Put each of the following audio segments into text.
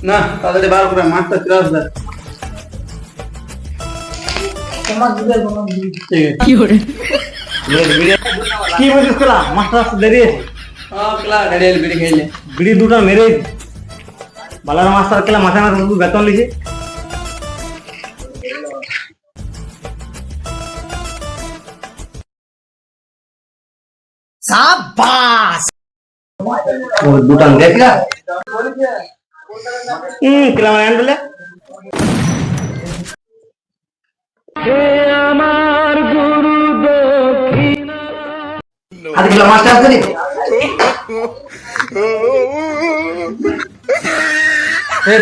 না তাড়াতাড়ি বার করে মাছটা ক্লাস দে। কি করে কি বলছিস কেলা? মাস্টার আসতে দেরি আছে। ক্লাস গাড়িয়াল বিড়ি খাইলে বিড়ি দুটা মেরে বালার মাস্টার কেলা মাথা মাথা বেতন লিছে। সাবাস দুটা দেখলা কেলা মানে বলে আরে কেলা মাস্টার আসতে নি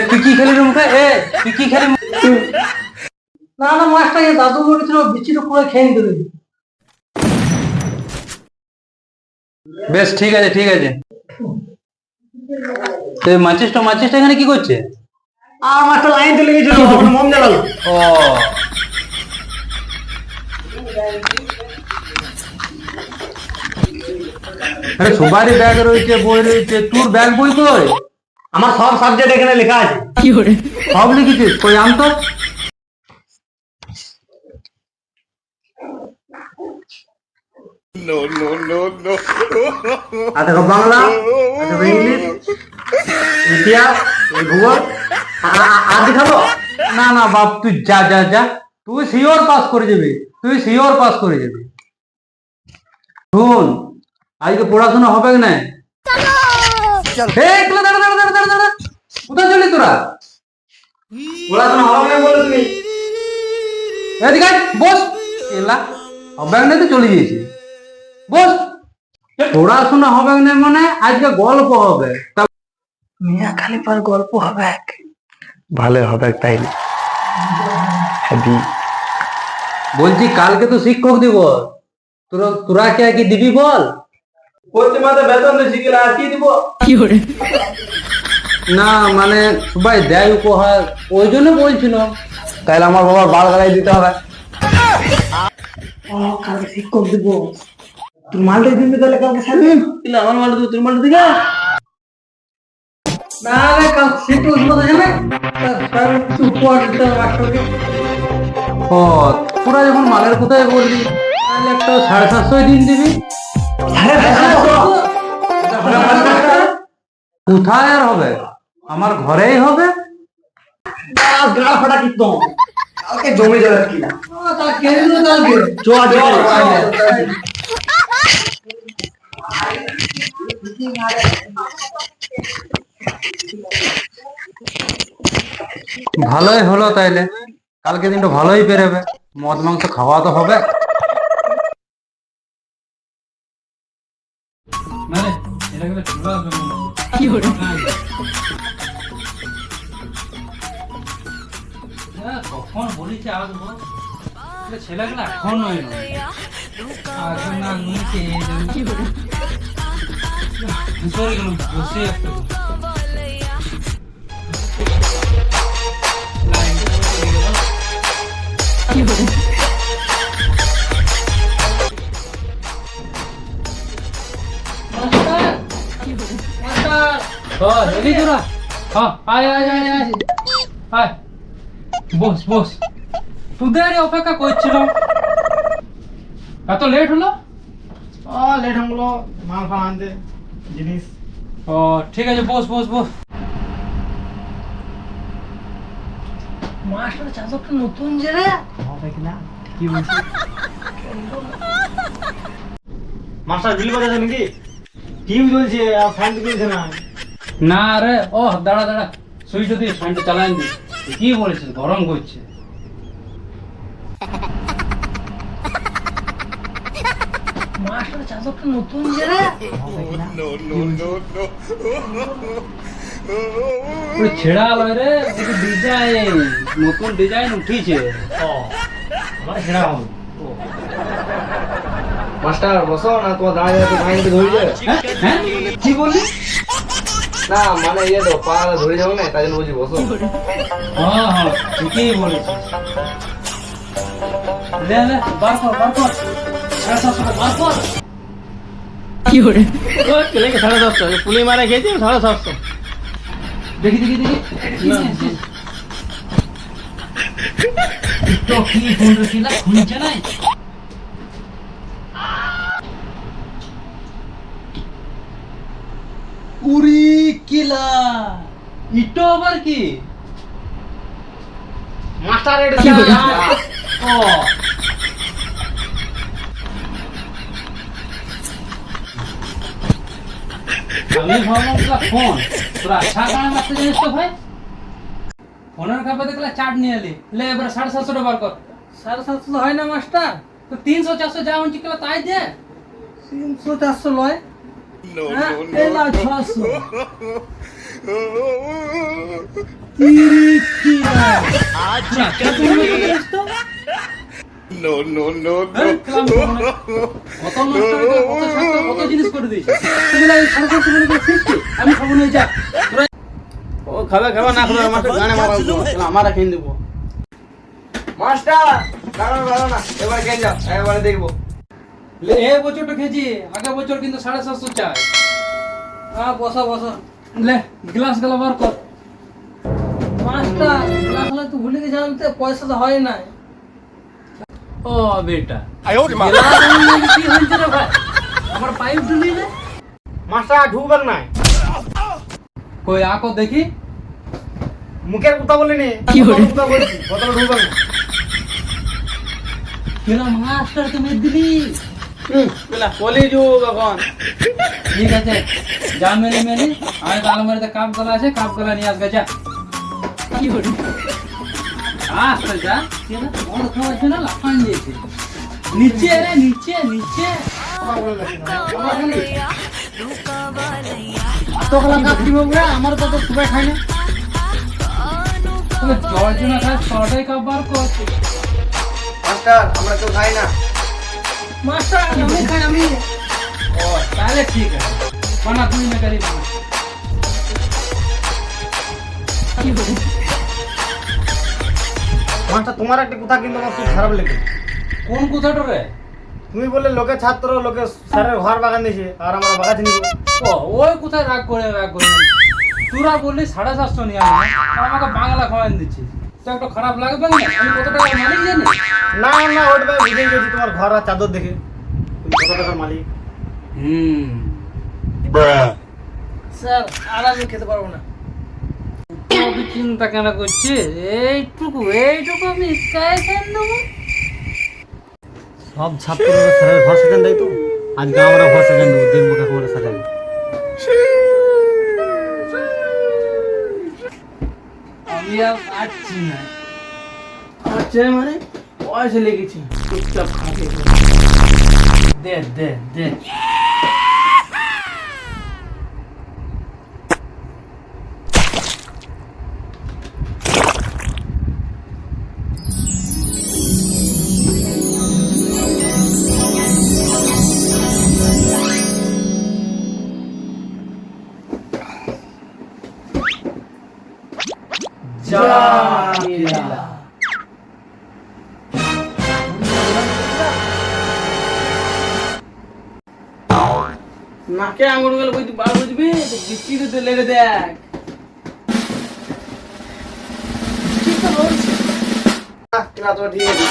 তুই কি খেলি মুখে তুই কি খেলি? না না মাছটা দাদু বলেছিল বিচিটা পুরো খেয়ে নিতে দেবে। বেশ ঠিক আছে ঠিক আছে। মাচিসটা এখানে কি করছে? আর মাস্টার লাইন তো লেগেছিল তখন মম জ্বালালো। ও আরে সবারই ব্যাগ রয়েছে, বই রয়েছে, তোর ব্যাগ বই কই? আমার সব সাবজেক্ট এখানে লেখা আছে। কি করে সব লিখেছিস? কই আনতো। আর দেখো বাংলা, আর দেখো ইংলিশ, ইতিহাস, ভূগোল, আর দেখাবো। না না বাপ, তুই যা যা যা, তুই শিওর পাস করে যাবি, তুই শিওর পাস করে যাবি। শুন, আজকে পড়াশোনা হবে না। কোথায় চলি তোরা? পড়াশোনা হবে না বলে তুমি এদিকে আয়, বস। এলা হবে না তো চলে গিয়েছি, বস। পড়াশোনা হবে না মানে আজকে গল্প হবে। মিয়া খালি পার গল্প হবে। ভালো হবে তাইলে। বলছি কালকে তো শিক্ষক দিবস, তোরা কে কি দিবি বল? প্রতিমাতে বেতন দিচ্ছি কি আর কি দিব? কি করে না মানে সবাই দেয় উপহার, ওই জন্য বলছিল। তাইলে আমার বাবার বাল গালাই দিতে হবে। ও কালকে শিক্ষক দিব, তোর মালটা দিবি তাহলে কালকে স্যার আমার মাল তোর মাল দিকে না রে কাল শিক্ষক দিবস আছে না, স্যার উপহার দিতে হবে মাস্টারকে। ও তোরা যখন মালের কোথায় বললি তাহলে একটা 750 দিন দিবি। কোথায় আর হবে, আমার ঘরেই হবে। গা ফাটা কিন্তু কালকে জমে যাবে কি না। তা কেন দিল কালকে ভালোই হলো তাইলে, কালকে দিনটা ভালোই পেরোবে, মদ মাংস খাওয়া তো হবে। কি করে কখন বলিছে আসবো, ছেলেগুলো এখন নয় এখন না নিচে কি করে বসে একটু কি করে বস বস, তোদের অপেক্ষা করছিল, এত লেট হলো? লেট হলো মাল ফাল আনতে জিনিস। ও ঠিক আছে, বস বস বস। মাস্টার চাদরটা নতুন যে রে হবে কি না কি বলছিস? মাস্টার বিল বাজাছে নাকি? টিভি চলছে আর ফ্যান চলছে না। না রে, ও দাঁড়া দাঁড়া, সুইচ দিয়ে ফ্যানটা চালান দি। কি বলেছিস, গরম করছে। মাস্টার চাদরটা নতুন যে রে ছেড়া লয় রে, ডিজাইন নতুন ডিজাইন উঠিছে। আমার সেরা হবে। মাস্টার বসো না, তোমার দাঁড়িয়ে দাঁড়িয়ে ভাইকে ধরে যায়। হ্যাঁ কি বললি? না মানে ইয়ে তো পা ধরে যাবো না, তাই জন্য বলছি বসো। হ্যাঁ হ্যাঁ ঠিকই বলেছিস। লে লে বার কর বার কর, 750 বার কর। কি করে ছেলেকে 750, পুলি মারা খেয়েছি 750। দেখি দেখি দেখি তো কি ফোন রেছিলা খুঁজছে নাই উরি কিলা ইটো আবার কি মাস্টার এটা ও আমি ভাবলাম ফোন তোরা আচ্ছা কারণে মারতে জানিস তো ভাই ফোনের কাপে দেখলে চাট নিয়ে এলি লে এবার 750 টাকা বার কর 750 তো হয় না মাস্টার, তো 300 400 যা উঞ্চি কেলা তাই দে 300 400 লয়। হ্যাঁ, এলা 600 কত মাস্টার কত ছাত্র কত জিনিস করে দিয়েছে তুমি না 750 বলে দিছিস আমি খাবো না যা তোরা ও খাবে খাবে না খাবে মাস্টার গানে মারাবো আমারা খেয়ে দেবো মাস্টার দাঁড়ানো না এবার কেন যাও এবারে দেখবো লে এ বছরটা খেয়েছি আগে বছর কিন্তু 750 চাই হ্যাঁ বসো বসো। লে গ্লাস গলা বার কর মাস্টার লাখলা তো ভুলে গেছিলাম তো, পয়সা তো হয় না। ও বেটা গ্লাস আনলে কি হইছে রে ভাই আমার পাইপ ঢুলি রে মাস্টার ঢুকবে না কই আকো দেখি মুখের কথা বলিনি কি বলে? কথা বলছি কথা ঢুকবে না কেন মাস্টার তুমি দিলি বেলা বলি যুগ এখন ঠিক আছে যা মেলি মেলি আমি তো আলমারিতে কাপ গলা আছে কাপ গলা নিয়ে আসবে যা কি হলো আসতে যা কেন ওর খাওয়াছে না লাফান দিয়েছে নিচে রে নিচে নিচে তো কলা কাপ দিব রে আমার তো তো সুবে খাই না তুমি জর্জনা খাস ছটাই কাপ বার কর মাস্টার আমরা তো খাই না মাস্টার আমি খাই আমি। ও তাহলে ঠিক আছে বানা তুই না করি বানা কি হলো মাস্টার তোমার একটা কথা কিন্তু আমার খুব খারাপ লেগে কোন কথাটা রে তুমি বললে লোকে ছাত্র লোকে স্যারের ঘর বাগান দিয়েছে আর আমরা বাগাতে নিব ও ওই কোথায় রাগ করে তোরা বললি 750 নিয়ে আনবি আর আমাকে বাংলা খাওয়ান দিচ্ছিস তো একটা খারাপ লাগবে না আমি কত টাকা মালিক জানি না না ওটা বুঝে গেছি তোমার ঘর আর চাদর দেখে তুমি কত টাকার মালিক স্যার আর আমি খেতে পারবো না। তুই চিন্তা কেন করছিস এইটুকু আমি ইস্কায় কেন দেবো সব ছাত্ররা স্যারের ঘর সাজান দেয় তো আজকে আমরা ঘর সাজান দেবো দেখবো কাকে আমরা সাজাবো আমি আর পারছি না আচ্ছা মানে পয়সা লেগেছে, চুপচাপ খাবে। দে দে দে জাকিলা নাকে আঙুল গেলে বুঝতে বার বুঝবি তো বিচি দিতে লেগে দেখ কিনা তো ঠিক আছে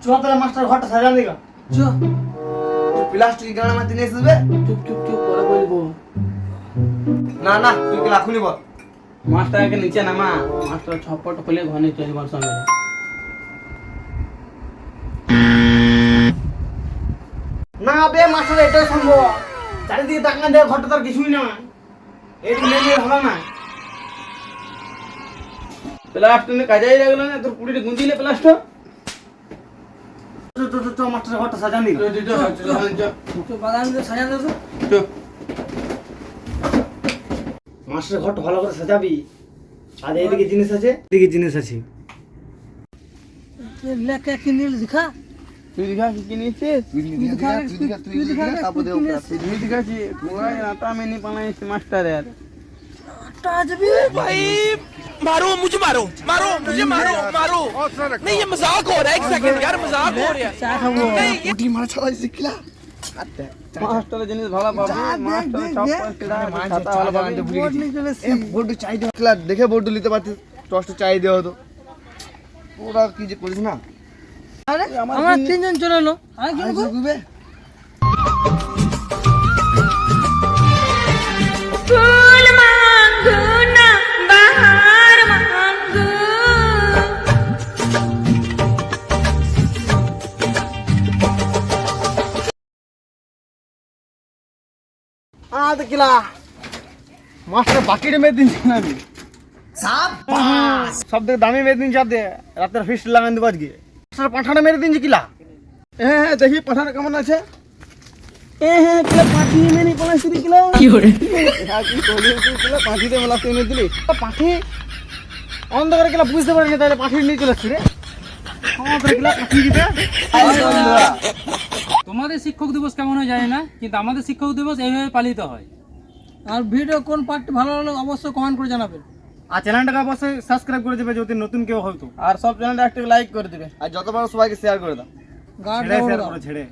চুয়াত্তর মাস্টার ঘরটা সাজান দিগা চো প্লাস্টিক গানা মাতি নিয়ে আসবে চুপ চুপ চুপ করে বলবো। না না তুই কি লাখুনি বল মাস্টারকে নিচে নামা, মাস্টার ছপট খুলে ঘনে চলিবার সঙ্গে। না বে মাস্টার এটাই সম্ভব চারিদিকে তাকান দেখ ঘরটা তার কিছুই না এটি নিয়ে ভালো না প্লাস্টার নিয়ে কাজাই লাগলো না তোর পুরিতে গুঁজিলে প্লাস্টার তো মাস্টার ঘরটা সাজান দিগা তো বাদাম দিয়ে সাজান দেবো। মাস্টার ঘরটা ভালো করে সাজাবি আর এইদিকে জিনিস আছে এদিকে জিনিস আছে লেখা কিনে দেখা তুই দেখা কি নিয়েছিস তুই দেখা তুই দেখাছি পুরাই আটা মেনি বানাইছে মাস্টারের যাবি भाई मारो मुझे मारो मारो मुझे मारो मारो नहीं ये मजाक हो रहा है एक सेकंड यार मजाक हो रहा है চা খাবো। नहीं ये মাস্টারের জিনিস ভালো পাবি, মাস্টারের সব পয়সা খাতা ভালো পাবি। বোর্ড নিয়ে চলে এসছি। বোর্ডু চাই দেওয়া ক্লাস দেখে বোর্ডু নিতে পারতিস, টসটু চাই দেওয়া হতো। ওরা কি যে করিস না। আরে আমরা তিনজন চলে এলো, আর কি করবে? फूल मांगो ना बाहर मांगो তো কিলা মাস্টার বাকিটা মেয়ে দিন আমি সব থেকে দামি মেয়ে দিন চাপ দে, রাতের ফিস্ট লাগান দেবো আজকে। মাস্টার পাঠাটা মেরে দিন কিলা। হ্যাঁ দেখি পাঠাটা কেমন আছে। হ্যাঁ কিলা পাঠি মেনে পলাইছি কিলা। কি করে কি কইলি তুই কিলা পাঠিতে মেলা এনে দিলি। পাঠি অন্ধকারে কিলা বুঝতে পারিনি, তাহলে পাঠি নিয়ে চলে আসছি রে। আমাদের কিলা পাঠি দিবে। তোমাদের শিক্ষক দিবস কেমন হয় জানি না, কিন্তু আমাদের শিক্ষক দিবস এইভাবে পালিত হয়। আর ভিডিও কোন পার্টটি ভালো লাগলো অবশ্যই কমেন্ট করে জানাবেন। আর চ্যানেলটাকে অবশ্যই সাবস্ক্রাইব করে দেবে যদি নতুন কেউ হয়তো, আর সব চ্যানেলটা একটা লাইক করে দেবে, আর যতবার সবাইকে শেয়ার করে দাও। গার্ড ছেড়ে শেয়ার করো ছেড়ে।